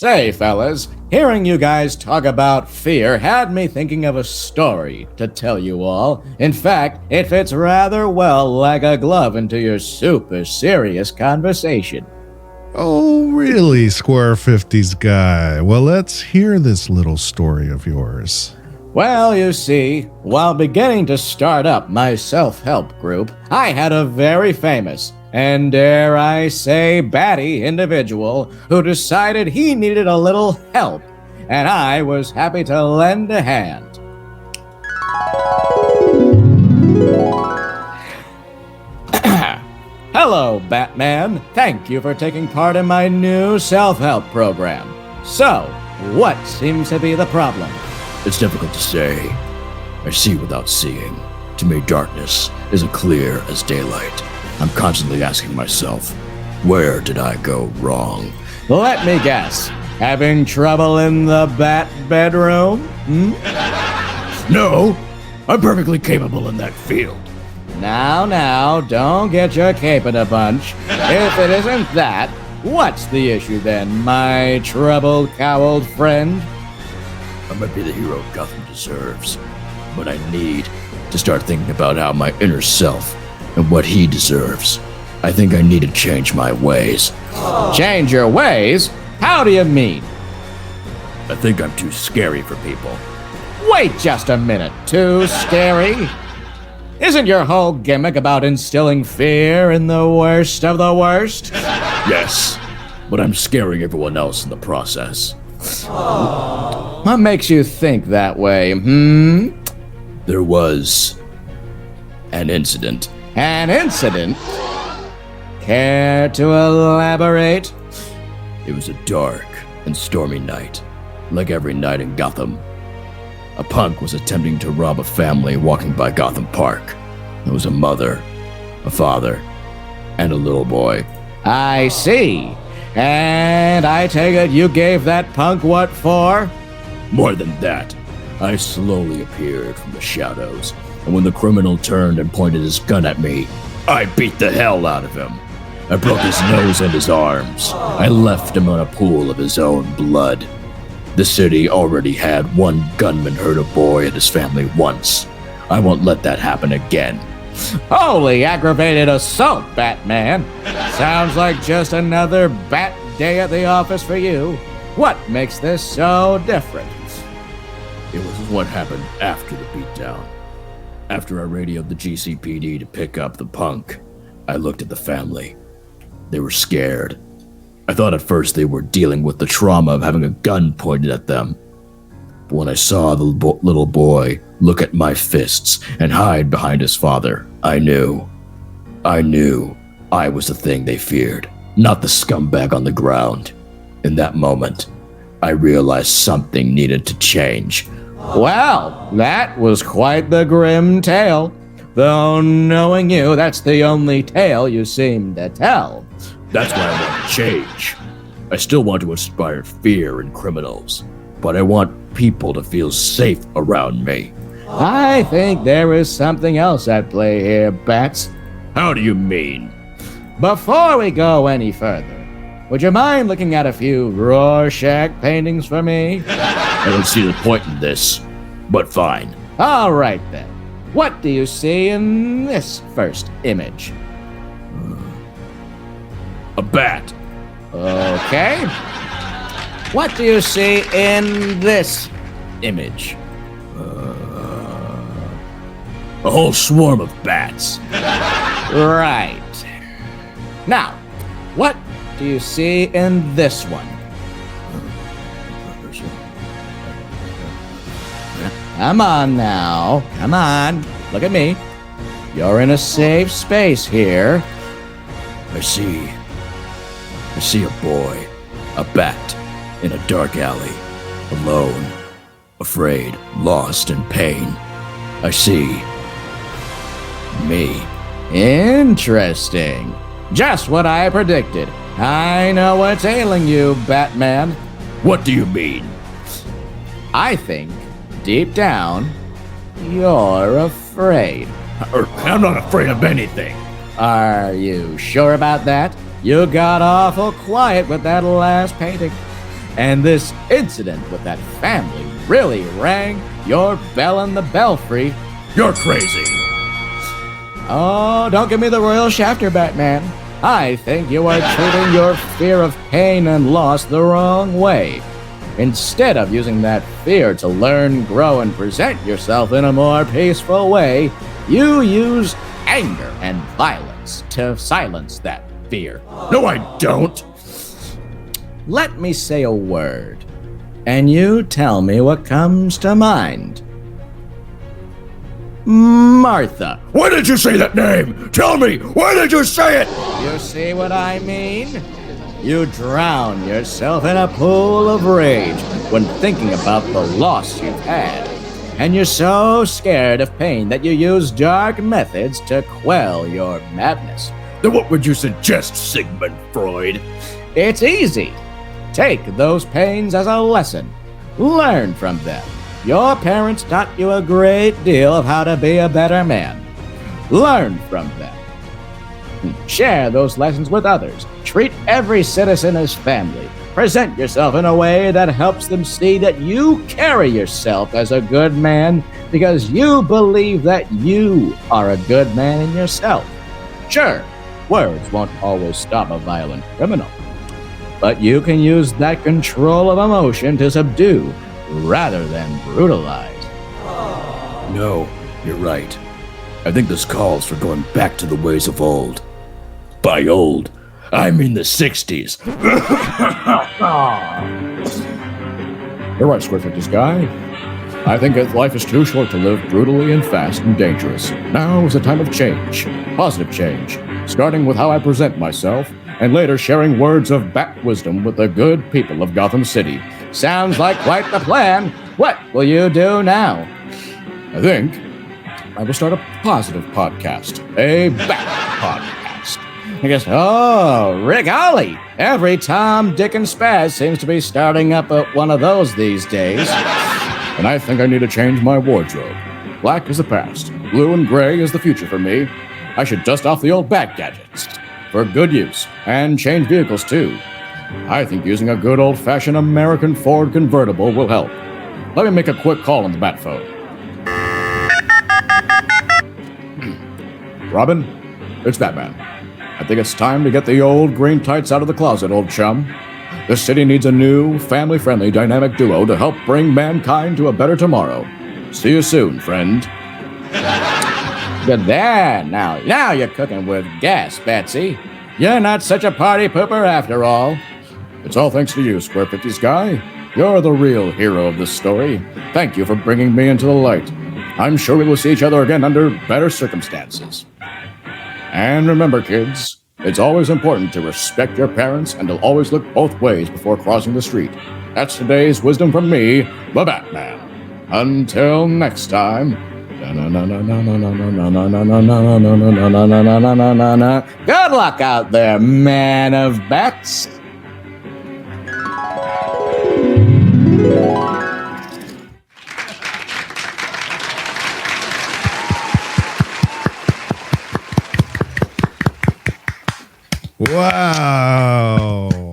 Say, fellas, hearing you guys talk about fear had me thinking of a story to tell you all. In fact, it fits rather well like a glove into your super serious conversation. Oh, really, Square 50s guy? Well, let's hear this little story of yours. Well, you see, while beginning to start up my self-help group, I had a very famous, and dare I say batty individual who decided he needed a little help, and I was happy to lend a hand. Hello, Batman. Thank you for taking part in my new self-help program. So, what seems to be the problem? It's difficult to say. I see without seeing. To me, darkness is as clear as daylight. I'm constantly asking myself, where did I go wrong? Let me guess. Having trouble in the bat bedroom? No, I'm perfectly capable in that field. Now, don't get your cape in a bunch. If it isn't that, what's the issue then, my troubled, cowled friend? I might be the hero Gotham deserves, but I need to start thinking about how my inner self and what he deserves. I think I need to change my ways. Change your ways? How do you mean? I think I'm too scary for people. Wait just a minute. Too scary? Isn't your whole gimmick about instilling fear in the worst of the worst? Yes, but I'm scaring everyone else in the process. What makes you think that way, There was an incident. An incident? Care to elaborate? It was a dark and stormy night, like every night in Gotham. A punk was attempting to rob a family walking by Gotham Park. There was a mother, a father, and a little boy. I see. And I take it you gave that punk what for? More than that, I slowly appeared from the shadows, and when the criminal turned and pointed his gun at me, I beat the hell out of him. I broke his nose and his arms. I left him in a pool of his own blood. The city already had one gunman hurt a boy and his family once. I won't let that happen again. Holy aggravated assault, Batman. Sounds like just another bat day at the office for you. What makes this so different? It was what happened after the beatdown. After I radioed the GCPD to pick up the punk, I looked at the family. They were scared. I thought at first they were dealing with the trauma of having a gun pointed at them. But when I saw the little boy look at my fists and hide behind his father, I knew I was the thing they feared, not the scumbag on the ground. In that moment, I realized something needed to change. Well, that was quite the grim tale. Though knowing you, that's the only tale you seem to tell. That's why I want to change. I still want to inspire fear in criminals, but I want people to feel safe around me. I think there is something else at play here, Bats. How do you mean? Before we go any further, would you mind looking at a few Rorschach paintings for me? I don't see the point in this, but fine. All right then. What do you see in this first image? A bat. Okay. What do you see in this image? A whole swarm of bats. Right. Now, what do you see in this one? Come on now. Come on. Look at me. You're in a safe space here. I see a boy, a bat, in a dark alley, alone, afraid, lost in pain. I see me. Interesting. Just what I predicted. I know what's ailing you, Batman. What do you mean? I think, deep down, you're afraid. I'm not afraid of anything. Are you sure about that? You got awful quiet with that last painting. And this incident with that family really rang your bell in the belfry. You're crazy. Oh, don't give me the royal shafter, Batman. I think you are treating your fear of pain and loss the wrong way. Instead of using that fear to learn, grow, and present yourself in a more peaceful way, you use anger and violence to silence that fear. No, I don't. Let me say a word, and you tell me what comes to mind. Martha. Why did you say that name? Tell me, why did you say it? You see what I mean? You drown yourself in a pool of rage when thinking about the loss you've had. And you're so scared of pain that you use dark methods to quell your madness. Then what would you suggest, Sigmund Freud? It's easy. Take those pains as a lesson. Learn from them. Your parents taught you a great deal of how to be a better man. Learn from them. Share those lessons with others. Treat every citizen as family. Present yourself in a way that helps them see that you carry yourself as a good man because you believe that you are a good man in yourself. Sure, words won't always stop a violent criminal, but you can use that control of emotion to subdue rather than brutalize. No, you're right. I think this calls for going back to the ways of old. By old, I mean the 60s. You're right, Square 50s guy. I think that life is too short to live brutally and fast and dangerous. Now is a time of change, positive change, starting with how I present myself, and later sharing words of bat wisdom with the good people of Gotham City. Sounds like quite the plan. What will you do now? I think I will start a positive podcast, a bat podcast. I guess, oh, Rick Ollie. Every Tom, Dick, and Spaz seems to be starting up one of those these days. And I think I need to change my wardrobe. Black is the past. Blue and gray is the future for me. I should dust off the old bat gadgets for good use and change vehicles too. I think using a good old-fashioned American Ford convertible will help. Let me make a quick call on the bat phone. Robin, it's Batman. I think it's time to get the old green tights out of the closet, old chum. This city needs a new, family-friendly, dynamic duo to help bring mankind to a better tomorrow. See you soon, friend. Good there. Now you're cooking with gas, Betsy. You're not such a party pooper after all. It's all thanks to you, Square 50s guy. You're the real hero of this story. Thank you for bringing me into the light. I'm sure we will see each other again under better circumstances. And remember, kids, it's always important to respect your parents and to always look both ways before crossing the street. That's today's wisdom from me, the Batman. Until next time. Good luck out there, man of bats. Wow.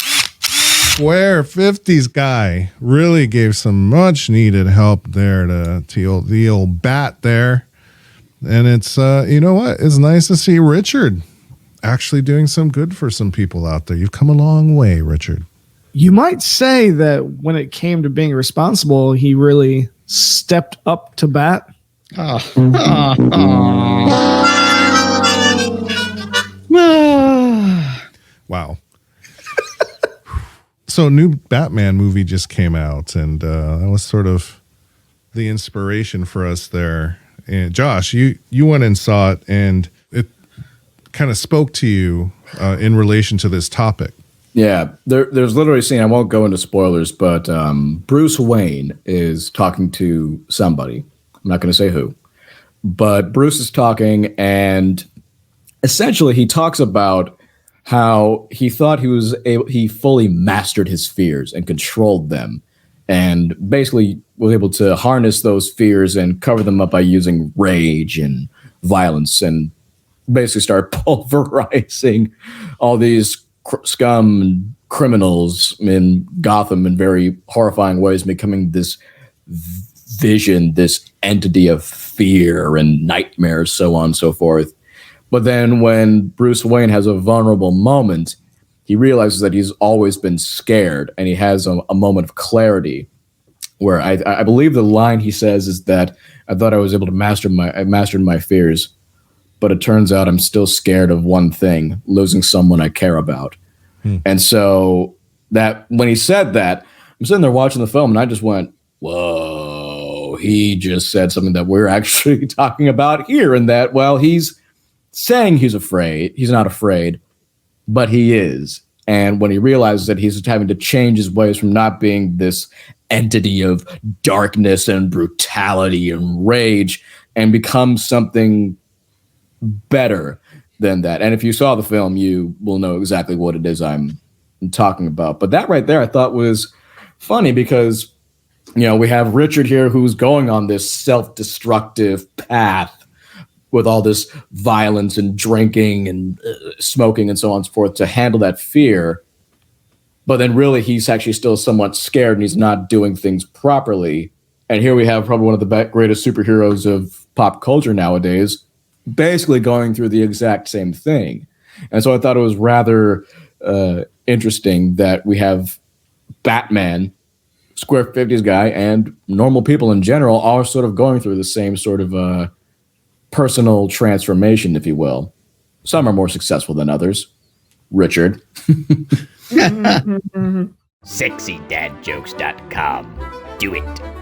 Square 50s guy really gave some much needed help there to the old bat there. And it's, you know what? It's nice to see Richard actually doing some good for some people out there. You've come a long way, Richard. You might say that when it came to being responsible, he really stepped up to bat. Wow. So, new Batman movie just came out, and that was sort of the inspiration for us there. And Josh, you went and saw it, and it kind of spoke to you in relation to this topic. Yeah, there's literally a scene, I won't go into spoilers, but Bruce Wayne is talking to somebody. I'm not going to say who. But Bruce is talking, and essentially he talks about how he thought he fully mastered his fears and controlled them, and basically was able to harness those fears and cover them up by using rage and violence, and basically start pulverizing all these scum and criminals in Gotham in very horrifying ways, becoming this vision, this entity of fear and nightmares, so on and so forth. But then when Bruce Wayne has a vulnerable moment, he realizes that he's always been scared, and he has a moment of clarity where I believe the line he says is that I thought I was able to mastered my fears, but it turns out I'm still scared of one thing, losing someone I care about. And so that when he said that, I'm sitting there watching the film and I just went, whoa, he just said something that we're actually talking about here, and that, well, he's saying he's afraid. He's not afraid, but he is. And when he realizes that he's having to change his ways from not being this entity of darkness and brutality and rage and become something better than that. And if you saw the film, you will know exactly what it is I'm talking about. But that right there, I thought was funny because, we have Richard here who's going on this self-destructive path with all this violence and drinking and smoking and so on and so forth to handle that fear. But then really he's actually still somewhat scared and he's not doing things properly. And here we have probably one of the greatest superheroes of pop culture nowadays, basically going through the exact same thing. And so I thought it was rather interesting that we have Batman, Square 50s guy, and normal people in general all sort of going through the same sort of personal transformation, if you will. Some are more successful than others. Richard. SexyDadJokes.com. Do it.